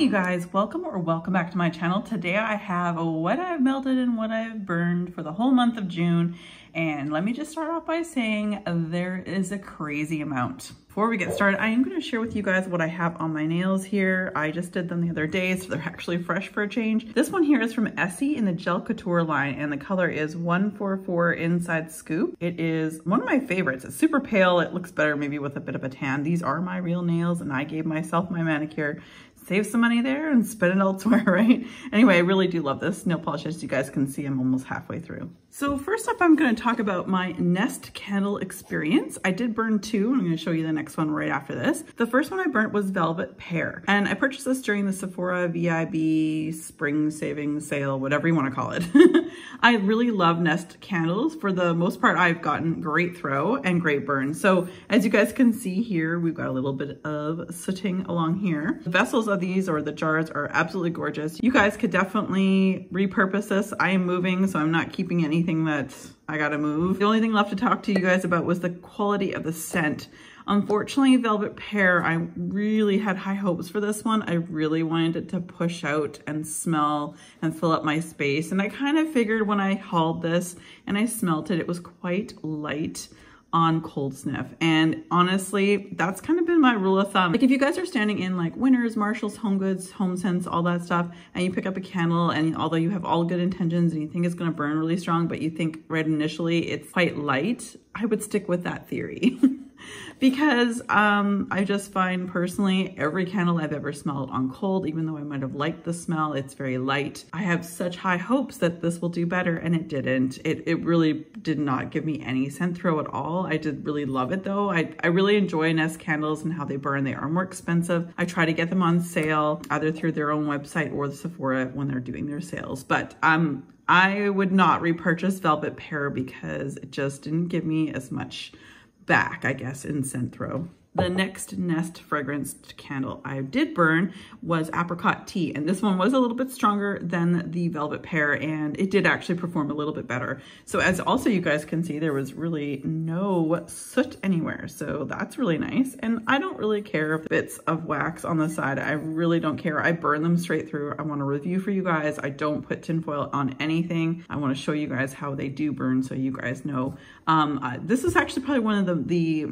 you guys, welcome back to my channel. Today I have what I've melted and what I've burned for the whole month of June. And let me just start off by saying there is a crazy amount. Before we get started, I am going to share with you guys what I have on my nails here. I just did them the other day, so they're actually fresh for a change. This one here is from Essie in the Gel Couture line, and the color is 144 Inside Scoop. It is one of my favorites. It's super pale. It looks better maybe with a bit of a tan. These are my real nails, and I gave myself my manicure. Save some money there and spend it elsewhere, right? Anyway, I really do love this nail polish. As you guys can see, I'm almost halfway through. So first up, I'm going to talk about my Nest candle experience. I did burn two. I'm going to show you the next one right after this. The first one I burnt was Velvet Pear, and I purchased this during the Sephora VIB Spring Savings Sale, whatever you want to call it. I really love Nest candles. For the most part, I've gotten great throw and great burn. So as you guys can see here, we've got a little bit of sooting along here. The vessels of these, or the jars, are absolutely gorgeous. You guys could definitely repurpose this. I am moving, so I'm not keeping anything that I gotta move. The only thing left to talk to you guys about was the quality of the scent. Unfortunately, Velvet Pear, I really had high hopes for this one. I really wanted it to push out and smell and fill up my space. And I kind of figured when I hauled this and I smelt it, it was quite light on cold sniff. And honestly, that's kind of been my rule of thumb. Like if you guys are standing in like Winners, Marshalls, Home Goods, Home Sense, all that stuff, and you pick up a candle, and although you have all good intentions and you think it's going to burn really strong, but you think right initially it's quite light, I would stick with that theory. Because I just find personally every candle I've ever smelled on cold, even though I might have liked the smell, it's very light. I have such high hopes that this will do better, and it didn't. It really did not give me any scent throw at all. I did really love it though. I really enjoy Nest candles and how they burn. They are more expensive. I try to get them on sale either through their own website or the Sephora when they're doing their sales. But I would not repurchase Velvet Pear because it just didn't give me as much back, I guess, in scent throw. The next Nest fragranced candle I did burn was Apricot Tea, and this one was a little bit stronger than the Velvet Pear, and it did actually perform a little bit better. So as also you guys can see, there was really no soot anywhere, so that's really nice. And I don't really care if bits of wax on the side. I really don't care. I burn them straight through. I want to review for you guys. I don't put tinfoil on anything. I want to show you guys how they do burn so you guys know. This is actually probably one of the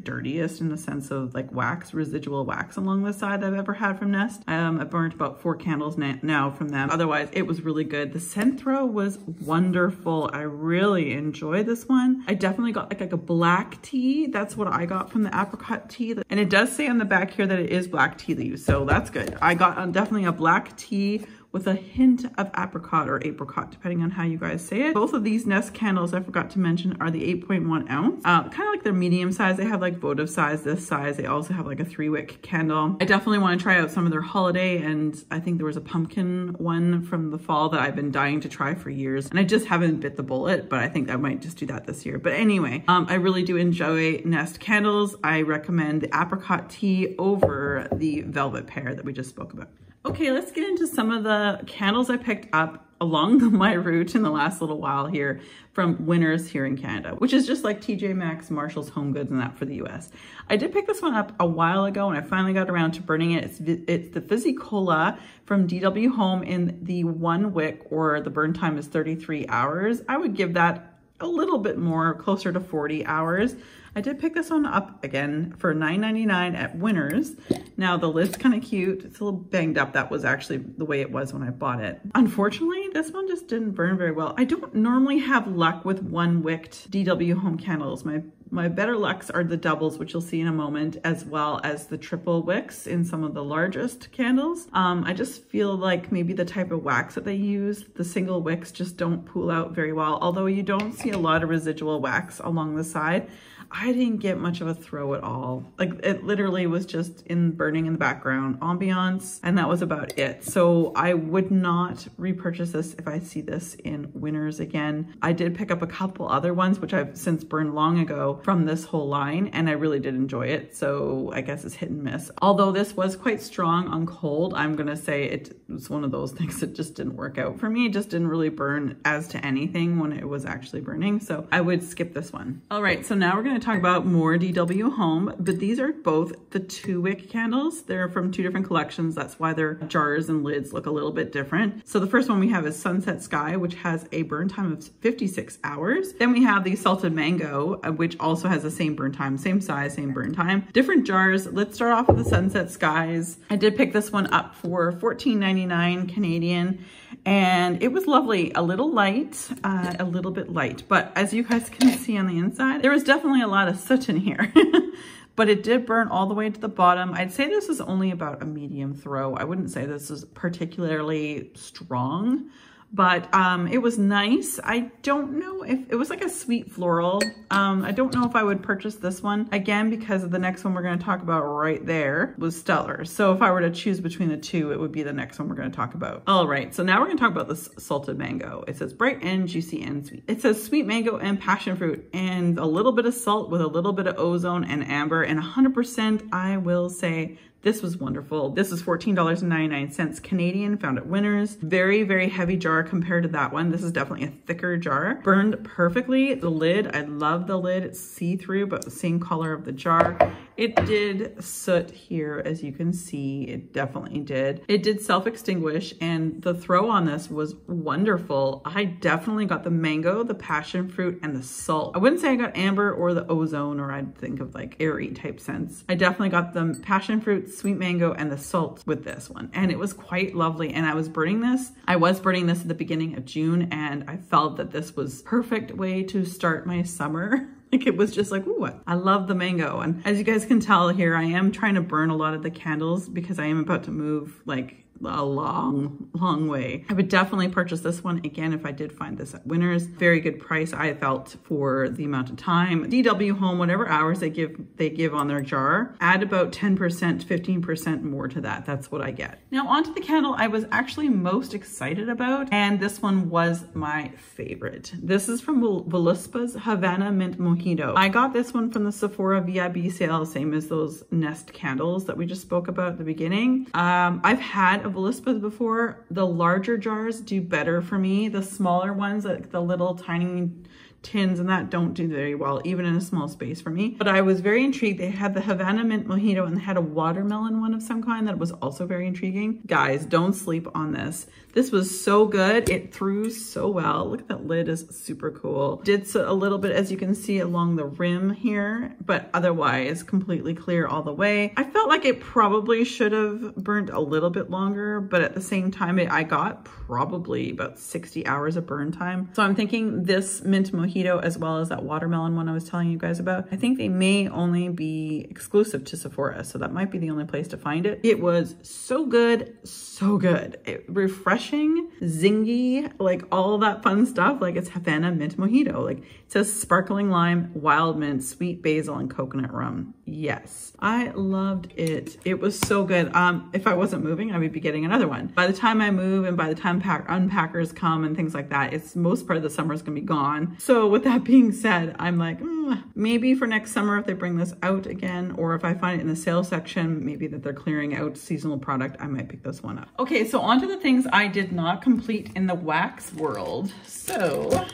dirtiest in the sense of like wax, residual wax along the side I've ever had from Nest. I've burned about 4 candles now from them. Otherwise, it was really good. The scent throw was wonderful. I really enjoyed this one. I definitely got like a black tea. That's what I got from the Apricot Tea. And it does say on the back here that it is black tea leaves, so that's good. I got definitely a black tea with a hint of apricot or apricot, depending on how you guys say it. Both of these Nest candles, I forgot to mention, are the 8.1 ounce. Kind of like they're medium size. They have like votive size, this size. They also have like a 3-wick candle. I definitely want to try out some of their holiday, and I think there was a pumpkin one from the fall that I've been dying to try for years, and I just haven't bit the bullet, but I think I might just do that this year. But anyway, I really do enjoy Nest candles. I recommend the Apricot Tea over the Velvet Pear that we just spoke about. Okay, let's get into some of the candles I picked up along my route in the last little while here from Winners here in Canada, which is just like TJ Maxx, Marshalls, Home Goods, and that for the US. I did pick this one up a while ago, and I finally got around to burning it. It's the Fizzy Cola from DW Home in the 1 wick, or the burn time is 33 hours. I would give that a little bit more, closer to 40 hours. I did pick this one up again for $9.99 at Winners. Now the lid's kind of cute. It's a little banged up. That was actually the way it was when I bought it. Unfortunately, this one just didn't burn very well. I don't normally have luck with 1-wicked DW Home candles. My better lucks are the doubles, which you'll see in a moment, as well as the triple wicks in some of the largest candles. I just feel like maybe the type of wax that they use, the single wicks just don't pool out very well. Although you don't see a lot of residual wax along the side, I didn't get much of a throw at all. Like it literally was just burning in the background, ambiance, and that was about it. So I would not repurchase this if I see this in Winners again. I did pick up a couple other ones, which I've since burned long ago from this whole line, and I really did enjoy it. So I guess it's hit and miss. Although this was quite strong on cold, I'm gonna say it was one of those things that just didn't work out for me. It just didn't really burn as to anything when it was actually burning. So I would skip this one. All right, so now we're gonna to talk about more DW Home, but these are both the 2-wick candles. They're from 2 different collections. That's why their jars and lids look a little bit different. So the first one we have is Sunset Sky, which has a burn time of 56 hours. Then we have the Salted Mango, which also has the same burn time, same size, same burn time. Different jars. Let's start off with the Sunset Skies. I did pick this one up for $14.99 Canadian, and it was lovely. A little bit light, but as you guys can see on the inside, there was definitely a lot of soot in here. But it did burn all the way to the bottom. I'd say this is only about a medium throw. I wouldn't say this is particularly strong, but it was nice. I don't know if it was like a sweet floral. I don't know if I would purchase this one again, because of the next one we're going to talk about right there was stellar. So if I were to choose between the two, it would be the next one we're going to talk about. All right, so now we're going to talk about this Salted Mango. It says bright and juicy and sweet. It says sweet mango and passion fruit and a little bit of salt with a little bit of ozone and amber, and 100%, I will say, this was wonderful. This is $14.99 Canadian, found at Winners. Very, very heavy jar compared to that one. This is definitely a thicker jar. Burned perfectly. The lid, I love the lid. It's see-through, but the same color of the jar. It did soot here, as you can see. It definitely did. It did self-extinguish, and the throw on this was wonderful. I definitely got the mango, the passion fruit, and the salt. I wouldn't say I got amber or the ozone, or I'd think of like airy type scents. I definitely got the passion fruit, sweet mango, and the salt with this one, and it was quite lovely. And I was burning this at the beginning of June, and I felt that this was perfect way to start my summer. Like, it was just like, ooh, I love the mango. And as you guys can tell here, I am trying to burn a lot of the candles because I am about to move like a long way. I would definitely purchase this one again if I did find this at Winners. Very good price, I felt, for the amount of time. DW Home, whatever hours they give on their jar, add about 10%, 15% more to that. That's what I get. Now onto the candle I was actually most excited about, and this one was my favorite. This is from Veluspa's Havana Mint Mojito. I got this one from the Sephora VIB sale, same as those Nest candles that we just spoke about at the beginning. I've had a Veluspa's before. The larger jars do better for me. The smaller ones, like the little tiny tins and that, don't do very well, even in a small space for me. But I was very intrigued. They had the Havana Mint Mojito and they had a watermelon one of some kind that was also very intriguing. Guys, don't sleep on this. This was so good. It threw so well. Look at that lid, is super cool. Did so a little bit, as you can see, along the rim here, but otherwise completely clear all the way. I felt like it probably should have burnt a little bit longer, but at the same time, I got probably about 60 hours of burn time. So I'm thinking this Mint Mojito, as well as that watermelon one I was telling you guys about, I think they may only be exclusive to Sephora, so that might be the only place to find it. It was so good, so good. Refreshing, zingy, like all that fun stuff. Like, it's Havana Mint Mojito. Like, it says sparkling lime, wild mint, sweet basil, and coconut rum. Yes, I loved it. It was so good. If I wasn't moving, I would be getting another one. By the time I move and by the time unpackers come and things like that, it's most part of the summer is gonna be gone. So with that being said, I'm like, maybe for next summer, if they bring this out again, or if I find it in the sale section, maybe that they're clearing out seasonal product, I might pick this one up. Okay, so on to the things I did not complete in the wax world. So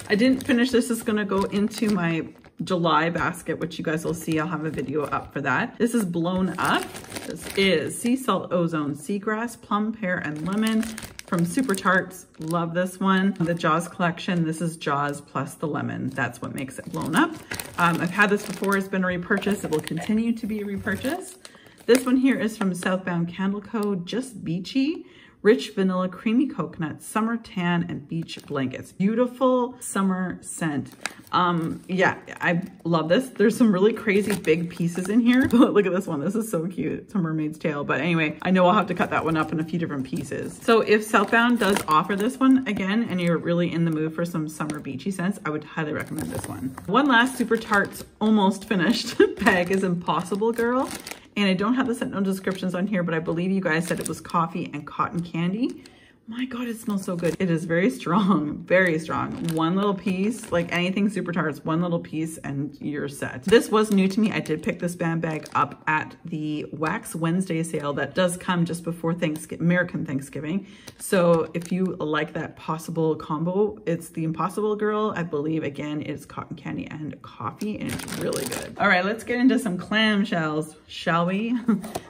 I didn't finish this. It's gonna go into my July basket, which you guys will see. I'll have a video up for that. This is Blown Up. This is Sea Salt, Ozone, Seagrass, Plum, Pear, and Lemon from Super Tarts. Love this one. The Jaws collection. This is Jaws plus the lemon. That's what makes it Blown Up. I've had this before. It's been a repurchase. It will continue to be a repurchase. This one here is from Southbound Candle Co. Just Beachy. Rich vanilla, creamy coconut, summer tan, and beach blankets. Beautiful summer scent. Yeah, I love this. There's some really crazy big pieces in here. Look at this one. This is so cute. It's a mermaid's tail. But anyway, I know I'll have to cut that one up in a few different pieces. So if Southbound does offer this one again, and you're really in the mood for some summer beachy scents, I would highly recommend this one. One last Super Tarts almost finished bag is Impossible Girl. And I don't have the scent note descriptions on here, but I believe you guys said it was coffee and cotton candy. My God, it smells so good. It is very strong, very strong. One little piece, like anything Super Tarts, one little piece and you're set. This was new to me. I did pick this bag up at the Wax Wednesday sale that does come just before American Thanksgiving. So if you like that possible combo, it's the Impossible Girl. I believe, again, it's cotton candy and coffee, and it's really good. All right, let's get into some clamshells, shall we?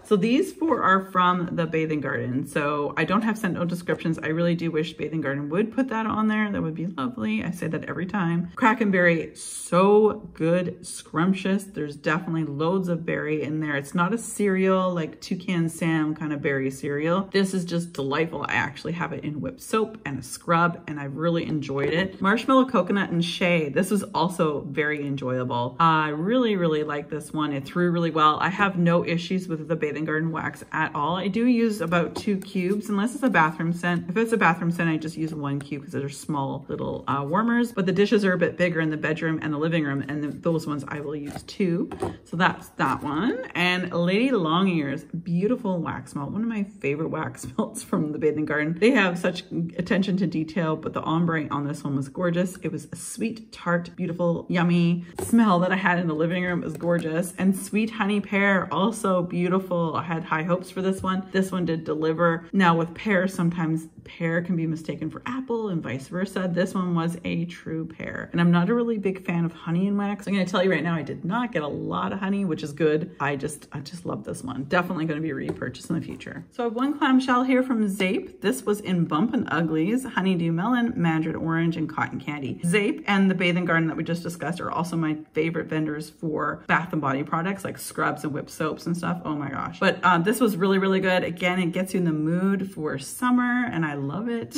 So these four are from the Bathing Garden. So I don't have sent no descriptions. I really do wish Bathing Garden would put that on there. That would be lovely. I say that every time. Crackenberry, so good, scrumptious. There's definitely loads of berry in there. It's not a cereal like Toucan Sam kind of berry cereal. This is just delightful. I actually have it in whipped soap and a scrub, and I've really enjoyed it. Marshmallow, coconut, and shea. This was also very enjoyable. I really, really like this one. It threw really well. I have no issues with the Bathing Garden wax at all. I do use about 2 cubes, unless it's a bathroom scent. If it's a bathroom scent, I just use 1 cube because they're small little warmers, but the dishes are a bit bigger in the bedroom and the living room, and those ones I will use 2. So that's that one. And Lady Long Ears, beautiful wax melt. One of my favorite wax melts from the Bathing Garden. They have such attention to detail, but the ombre on this one was gorgeous. It was a sweet, tart, beautiful, yummy smell that I had in the living room. It was gorgeous. And sweet honey pear, also beautiful. I had high hopes for this one. This one did deliver. Now with pear, sometimes pear can be mistaken for apple and vice versa. This one was a true pear. And I'm not a really big fan of honey in wax. I'm gonna tell you right now, I did not get a lot of honey, which is good. I just love this one. Definitely gonna be repurchased in the future. So I have one clamshell here from Zape. This was in Bump and Uglies, honeydew melon, mandarin orange, and cotton candy. Zape and the Bathing Garden that we just discussed are also my favorite vendors for bath and body products like scrubs and whipped soaps and stuff. Oh my gosh. But this was really, really good. Again, it gets you in the mood for summer and I love it.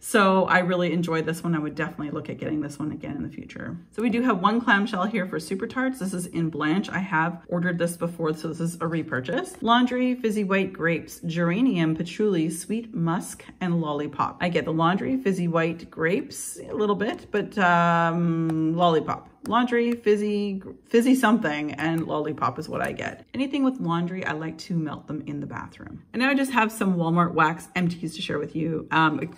So I really enjoyed this one. I would definitely look at getting this one again in the future. So we do have one clamshell here for Super Tarts. This is in Blanche. I have ordered this before, so this is a repurchase. Laundry, fizzy white grapes, geranium, patchouli, sweet musk, and lollipop. I get the laundry, fizzy white grapes, a little bit, but lollipop. Laundry, fizzy something, and lollipop is what I get. Anything with laundry, I like to melt them in the bathroom. And now I just have some Walmart wax empties to share with you,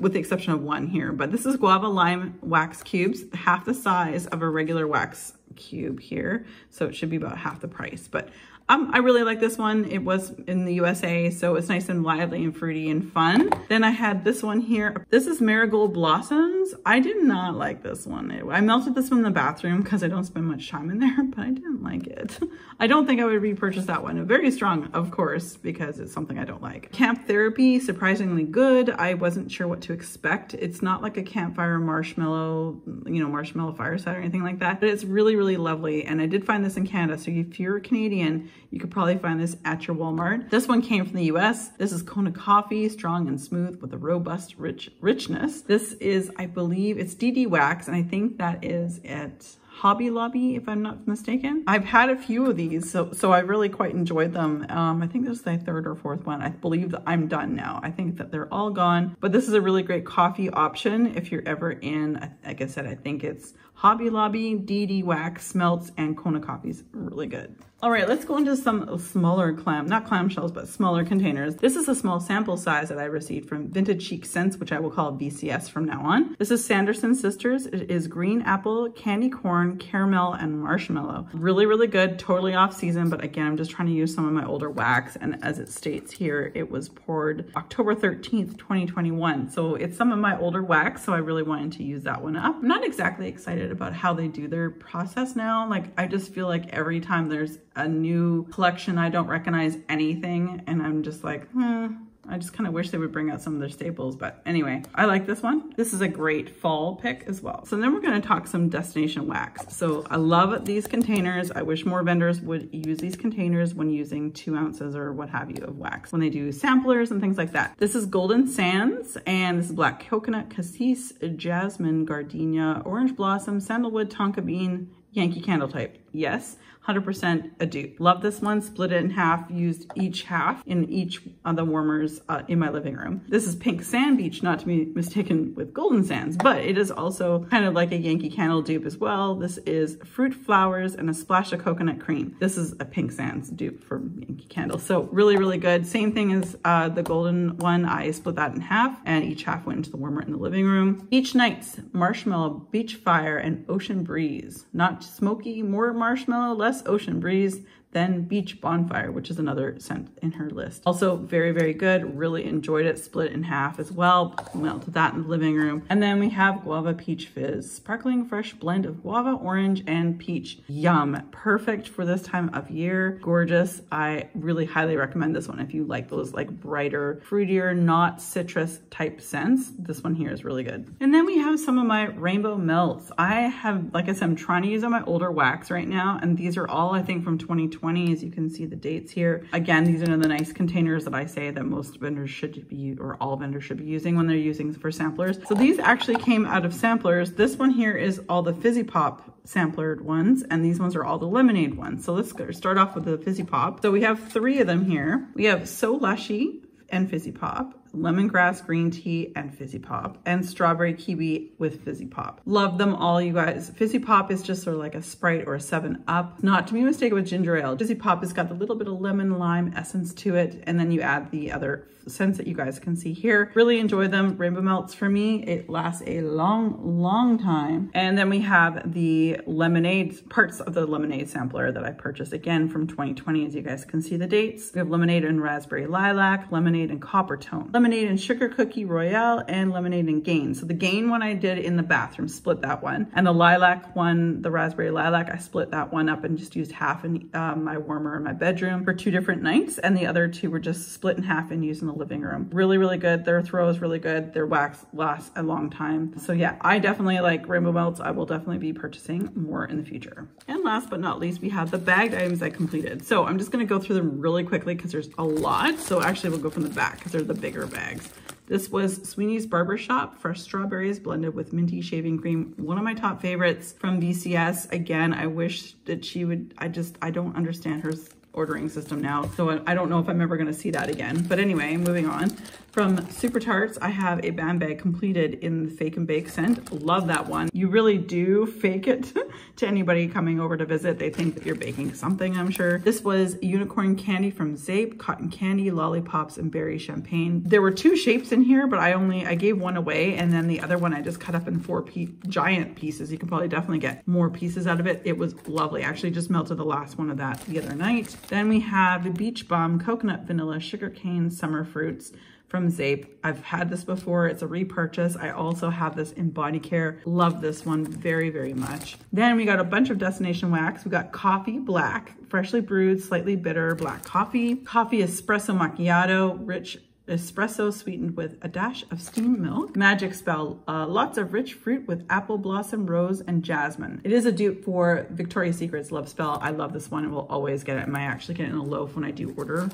with the exception of one here. But this is guava lime wax cubes, half the size of a regular wax cube here. So it should be about half the price. But I really like this one. It was in the USA, so it's nice and lively and fruity and fun. Then I had this one here. This is Marigold Blossoms. I did not like this one. I melted this one in the bathroom because I don't spend much time in there, but I didn't like it. I don't think I would repurchase that one. Very strong, of course, because it's something I don't like. Camp Therapy, surprisingly good. I wasn't sure what to expect. It's not like a campfire marshmallow, marshmallow fireside or anything like that, but it's really, really lovely. And I did find this in Canada, so if you're a Canadian, you could probably find this at your Walmart. This one came from the US. This is Kona coffee, strong and smooth with a robust richness. This is, I believe, it's DD Wax, and I think that is at Hobby Lobby, if I'm not mistaken. I've had a few of these, so I really quite enjoyed them. I think this is the 3rd or 4th one. I believe that I'm done now. I think that they're all gone, but this is a really great coffee option if you're ever in, like I said, I think it's Hobby Lobby, DD Wax, Smelts, and Kona coffees. Really good. All right, let's go into some smaller not clamshells, but smaller containers. This is a small sample size that I received from Vintage Chic Scents, which I will call VCS from now on. This is Sanderson Sisters. It is green apple, candy corn, caramel, and marshmallow. Really, really good. Totally off season, but again, I'm just trying to use some of my older wax, and as it states here, it was poured October 13th, 2021. So it's some of my older wax, so I really wanted to use that one up. I'm not exactly excited about how they do their process now. Like, I just feel like every time there's a new collection, I don't recognize anything, and I'm just like, I just kind of wish they would bring out some of their staples. But anyway, I like this one. This is a great fall pick as well. So then we're going to talk some destination wax. So I love these containers. I wish more vendors would use these containers when using 2 ounces or what have you of wax when they do samplers and things like that. This is Golden Sands, and this is black coconut, cassis, jasmine, gardenia, orange blossom, sandalwood, tonka bean, Yankee Candle type. Yes, 100% a dupe. Love this one, split it in half, used each half in each of the warmers in my living room. This is Pink Sand Beach, not to be mistaken with Golden Sands, but it is also kind of like a Yankee Candle dupe as well. This is fruit flowers and a splash of coconut cream. This is a Pink Sands dupe for Yankee Candle. So really, really good. Same thing as the golden one. I split that in half and each half went into the warmer in the living room. Beach Nights, Marshmallow, Beach Fire, and Ocean Breeze. Not smoky, more marshmallow, less ocean breeze, then Beach Bonfire, which is another scent in her list. Also very, very good. Really enjoyed it. Split in half as well. Melted that in the living room. And then we have Guava Peach Fizz. Sparkling fresh blend of guava, orange, and peach. Yum. Perfect for this time of year. Gorgeous. I really highly recommend this one if you like those like brighter, fruitier, not citrus type scents. This one here is really good. And then we have some of my rainbow melts. I have, like I said, I'm trying to use on my older wax right now. And these are all, I think, from 2020. As you can see the dates here. Again, these are the nice containers that I say that most vendors should be, or all vendors should be using when they're using for samplers. So these actually came out of samplers. This one here is all the Fizzy Pop samplered ones, and these ones are all the lemonade ones. So let's start off with the Fizzy Pop. So we have 3 of them here. We have So Lushy and Fizzy Pop, lemongrass green tea and Fizzy Pop, and strawberry kiwi with Fizzy Pop. Love them all, you guys. Fizzy Pop is just sort of like a Sprite or a 7-Up, not to be mistaken with ginger ale. Fizzy Pop has got a little bit of lemon lime essence to it, and then you add the other scents that you guys can see here. Really enjoy them. Rainbow Melts for me, it lasts a long time. And then we have the lemonade, parts of the lemonade sampler that I purchased again from 2020, as you guys can see the dates. We have lemonade and raspberry lilac, lemonade and copper tone, lemonade and sugar cookie royale, and lemonade and gain. So the gain one I did in the bathroom, split that one. And the lilac one, the raspberry lilac, I split that one up and just used half in my warmer in my bedroom for 2 different nights. And the other 2 were just split in half and used in the living room. Really, really good. Their throw is really good. Their wax lasts a long time. So yeah, I definitely like rainbow melts. I will definitely be purchasing more in the future. And last but not least, we have the bagged items I completed. So I'm just going to go through them really quickly because there's a lot. So actually we'll go from the back because they're the bigger bags. This was Sweeney's Barbershop, fresh strawberries blended with minty shaving cream. One of my top favorites from BCS. Again, I wish that she would, I don't understand her ordering system now. So I don't know if I'm ever gonna see that again. But anyway, moving on. From Super Tarts, I have a band bag completed in the Fake and Bake scent. Love that one. You really do fake it to anybody coming over to visit. They think that you're baking something, I'm sure. This was unicorn candy from Zape, cotton candy, lollipops, and berry champagne. There were 2 shapes in here, but I gave one away, and then the other one I just cut up in 4 giant pieces. You can probably definitely get more pieces out of it. It was lovely. I actually just melted the last one of that the other night. Then we have the Beach Bum, coconut, vanilla, sugarcane, summer fruits from Zape. I've had this before. It's a repurchase. I also have this in body care. Love this one very, very much. Then we got a bunch of Destination Wax. We got coffee black, freshly brewed, slightly bitter black coffee. Coffee espresso macchiato, rich espresso sweetened with a dash of steamed milk. Magic Spell, lots of rich fruit with apple blossom, rose, and jasmine. It is a dupe for Victoria's Secret's Love Spell. I love this one and will always get it. I might actually get it in a loaf when I do order,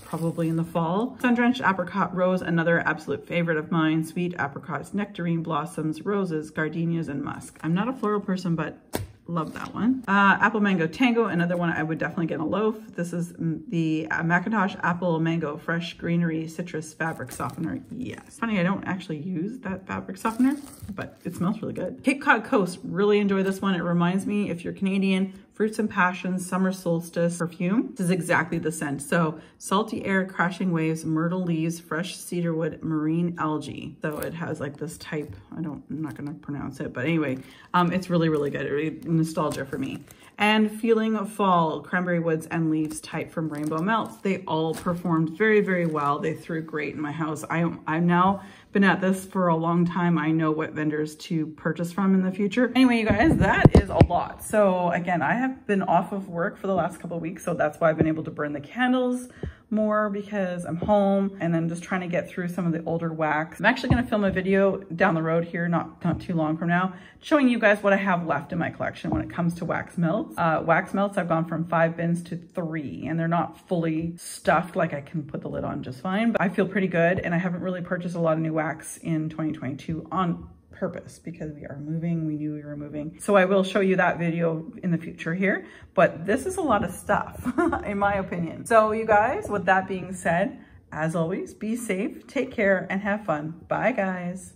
probably in the fall. Sun-drenched apricot rose, another absolute favorite of mine. Sweet apricots, nectarine blossoms, roses, gardenias, and musk. I'm not a floral person, but love that one. Apple Mango Tango, another one I would definitely get in a loaf. This is the Macintosh Apple Mango Fresh Greenery Citrus Fabric Softener. Yes. Funny, I don't actually use that fabric softener, but it smells really good. Cape Cod Coast, really enjoy this one. It reminds me, if you're Canadian, Fruits and Passions Summer Solstice perfume. This is exactly the scent. So salty air, crashing waves, myrtle leaves, fresh cedarwood, marine algae. So it has like this type, I'm not gonna pronounce it, but anyway, it's really, really good. Really nostalgia for me. And Feeling of Fall, Cranberry Woods and Leaves type from Rainbow Melts. They all performed very, very well. They threw great in my house. I've now been at this for a long time. I know what vendors to purchase from in the future. Anyway, you guys, that is a lot. So again, I have been off of work for the last couple of weeks, so that's why I've been able to burn the candles more because I'm home and then just trying to get through some of the older wax. I'm actually going to film a video down the road here, not too long from now, showing you guys what I have left in my collection when it comes to wax melts. Wax melts, I've gone from 5 bins to 3, and they're not fully stuffed, like I can put the lid on just fine, but I feel pretty good, and I haven't really purchased a lot of new wax in 2022 on purpose because we are moving. We knew we were moving. So I will show you that video in the future here, but this is a lot of stuff in my opinion. So you guys, with that being said, as always, be safe, take care, and have fun. Bye guys.